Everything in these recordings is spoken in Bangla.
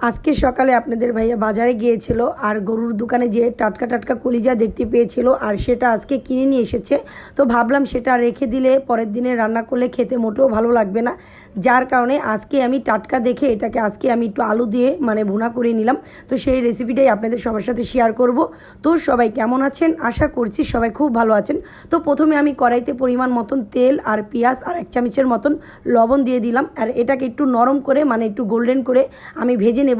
আজকে সকালে আপনাদের ভাইয়া বাজারে গিয়েছিল আর গরুর দোকানে যেয়ে টাটকা টাটকা কলিজা দেখতে পেয়েছিল আর সেটা আজকে কিনে নিয়ে এসেছে। তো ভাবলাম সেটা রেখে দিলে পরের দিনে রান্না করলে খেতে মোটেও ভালো লাগবে না, যার কারণে আজকে আমি টাটকা দেখে এটাকে আজকে আমি একটু আলু দিয়ে ভুনা করে নিলাম। তো সেই রেসিপিটাই আপনাদের সবার সাথে শেয়ার করব। তো সবাই কেমন আছেন? আশা করছি সবাই খুব ভালো আছেন। তো প্রথমে আমি কড়াইতে পরিমাণ মতন তেল আর পেঁয়াজ আর 1 চামচের মতন লবণ দিয়ে দিলাম আর এটাকে একটু নরম করে একটু গোল্ডেন করে আমি ভেজে নেব।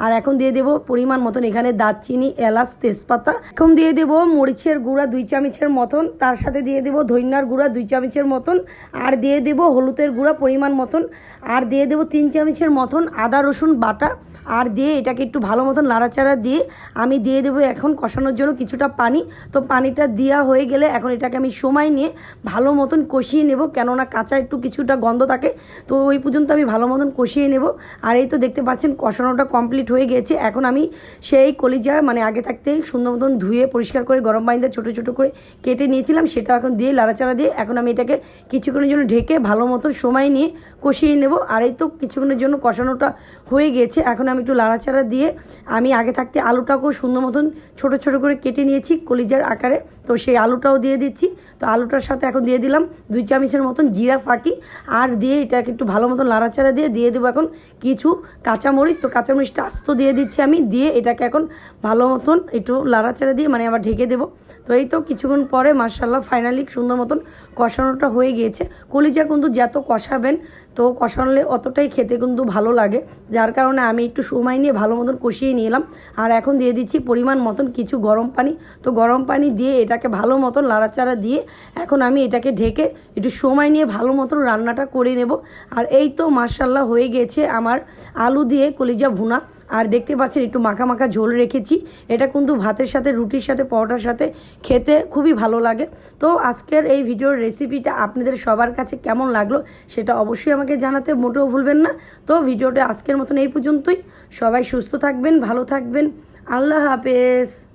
আর এখন দিয়ে দেব পরিমাণ মতন এখানে দারচিনি, এলাচ, তেজপাতা। এখন দিয়ে দেব মরিচের গুঁড়া 2 চামচের মতন, তার সাথে দিয়ে দেব ধনিয়ার গুঁড়া 2 চামচের মতন, আর দিয়ে দেব হলুদের গুঁড়া পরিমাণ মতন, আর দিয়ে দেব 3 চামচের মতন আদা রসুন বাটা, আর দিয়ে এটাকে একটু ভালো মতন নাড়াচাড়া দিয়ে আমি দিয়ে দেবো এখন কষানোর জন্য কিছুটা পানি। তো পানিটা দেওয়া হয়ে গেলে এখন এটাকে আমি সময় নিয়ে ভালো মতন কষিয়ে নেব, কেননা কাঁচা একটু কিছুটা গন্ধ থাকে। তো ওই পর্যন্ত আমি ভালো মতন কষিয়ে নেব। আর এই তো দেখতে পাচ্ছেন কষানোটা কমপ্লিট হয়ে গেছে। এখন আমি সেই কলিজা আগে থাকতেই সুন্দর মতন ধুয়ে পরিষ্কার করে গরম পানিতে ছোটো ছোটো করে কেটে নিয়েছিলাম, সেটা এখন দিয়ে নাড়াচাড়া দিয়ে এখন আমি এটাকে কিছুক্ষণের জন্য ঢেকে ভালো মতন সময় নিয়ে কষিয়ে নেব। আর এই তো কিছুক্ষণের জন্য কষানোটা হয়ে গেছে। এখন আমি একটু লাড়াচাড়া দিয়ে আমি আগে থাকতে আলুটাকেও সুন্দর মতন ছোটো ছোটো করে কেটে নিয়েছি কলিজার আকারে, তো সেই আলুটাও দিয়ে দিচ্ছি। তো আলুটার সাথে এখন দিয়ে দিলাম 2 চামচের মতন জিরা ফাঁকি, আর দিয়ে এটাকে একটু ভালো মতন লাড়াচাড়া দিয়ে দেবো এখন কিছু কাঁচামরিচ। তো কাঁচামরিচটা আস্ত দিয়ে দিচ্ছি আমি, দিয়ে এটাকে এখন ভালো মতন একটু লাড়াচাড়া দিয়ে আবার ঢেকে দেবো। তো এই তো কিছুক্ষণ পরে মাশাআল্লাহ ফাইনালি সুন্দর মতন কষানোটা হয়ে গিয়েছে। কলিজা কিন্তু যত কষাবেন তো কষালে অতটাই খেতে কিন্তু ভালো লাগে, যার কারণে আমি একটু সময় নিয়ে ভালো মতন কষিয়ে নিলাম। আর এখন দিয়ে দিচ্ছি পরিমাণ মতন কিছু গরম পানি। তো গরম পানি দিয়ে এটাকে ভালো মতন লাড়াচাড়া দিয়ে এখন আমি এটাকে ঢেকে একটু সময় নিয়ে ভালো মতন রান্নাটা করে নেব। আর এই তো মাশাআল্লাহ হয়ে গেছে আমার আলু দিয়ে কলিজা ভুনা। আর দেখতে পাচ্ছেন একটু মাখা মাখা ঝোল রেখেছি, এটা কিন্তু ভাতের সাথে, রুটির সাথে, পরোটার সাথে খেতে খুবই ভালো লাগে। তো আজকের এই ভিডিওর রেসিপিটা আপনাদের সবার কাছে কেমন লাগলো সেটা অবশ্যই আমাকে জানাতে মোটেও ভুলবেন না। তো ভিডিওটা আজকের মতন এই পর্যন্তই। সবাই সুস্থ থাকবেন, ভালো থাকবেন। আল্লাহ হাফেজ।